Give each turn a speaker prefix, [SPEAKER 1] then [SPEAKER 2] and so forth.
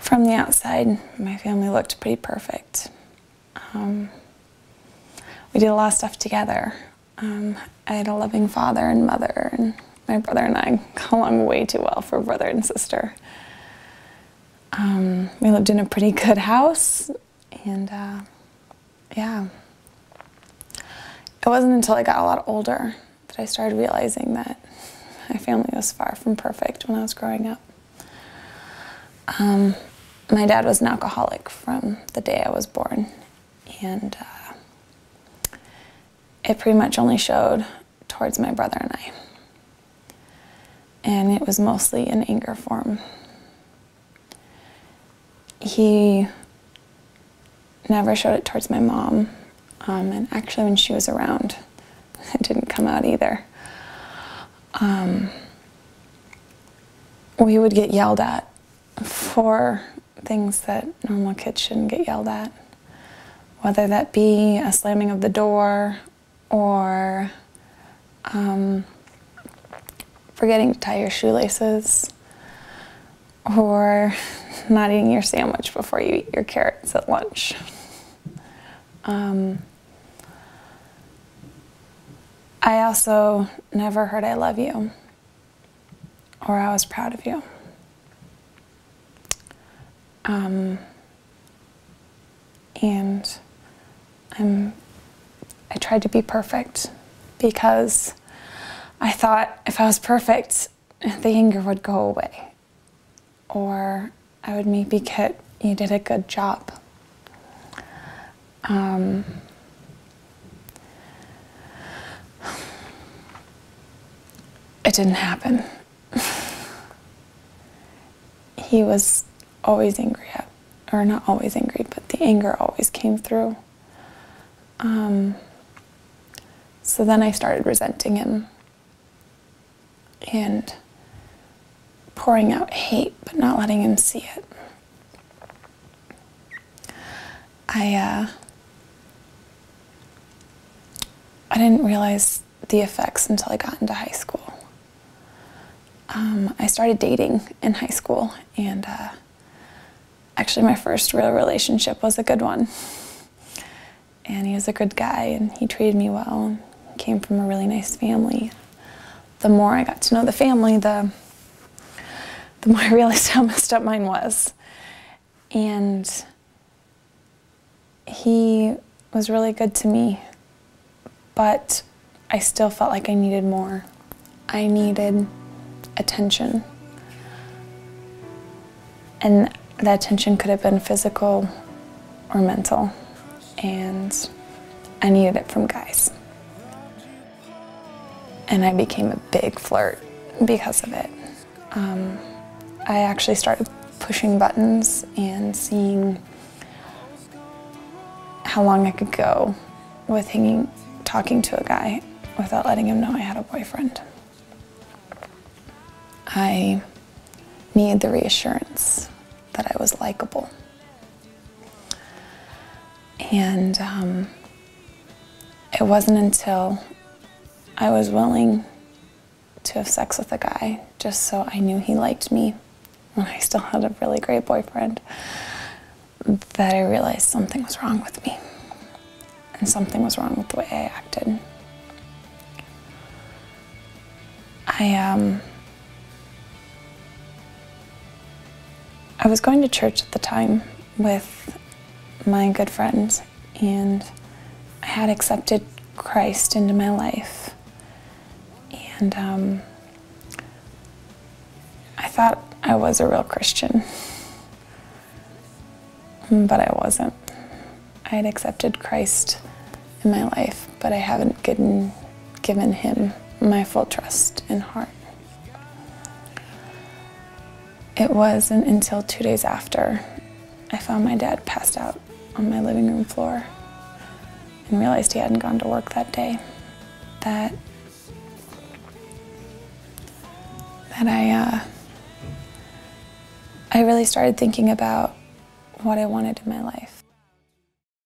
[SPEAKER 1] From the outside, my family looked pretty perfect. We did a lot of stuff together. I had a loving father and mother, and my brother and I got along way too well for brother and sister. We lived in a pretty good house, and yeah. It wasn't until I got a lot older that I started realizing that my family was far from perfect when I was growing up. My dad was an alcoholic from the day I was born, and it pretty much only showed towards my brother and I. And it was mostly in anger form. He never showed it towards my mom, and actually when she was around, it didn't come out either. We would get yelled at for things that normal kids shouldn't get yelled at, whether that be a slamming of the door or forgetting to tie your shoelaces, or not eating your sandwich before you eat your carrots at lunch. I also never heard "I love you" or "I was proud of you." And I tried to be perfect because I thought if I was perfect, the anger would go away, or I would maybe get, "You did a good job." It didn't happen. He was always angry or not always angry, but the anger always came through. So then I started resenting him and pouring out hate, but not letting him see it. I didn't realize the effects until I got into high school. I started dating in high school, and actually my first real relationship was a good one. And he was a good guy, and he treated me well. He came from a really nice family. The more I got to know the family, the more I realized how messed up mine was. And he was really good to me, but I still felt like I needed more. I needed attention. And that attention could have been physical or mental, and I needed it from guys. And I became a big flirt because of it. I actually started pushing buttons and seeing how long I could go with talking to a guy without letting him know I had a boyfriend. I needed the reassurance that I was likable. And it wasn't until I was willing to have sex with a guy just so I knew he liked me when I still had a really great boyfriend that I realized something was wrong with me, and something was wrong with the way I acted. I was going to church at the time with my good friend, and I had accepted Christ into my life. And I thought I was a real Christian, but I wasn't. I had accepted Christ in my life, but I haven't given him my full trust and heart. It wasn't until 2 days after I found my dad passed out on my living room floor and realized he hadn't gone to work that day that I really started thinking about what I wanted in my life.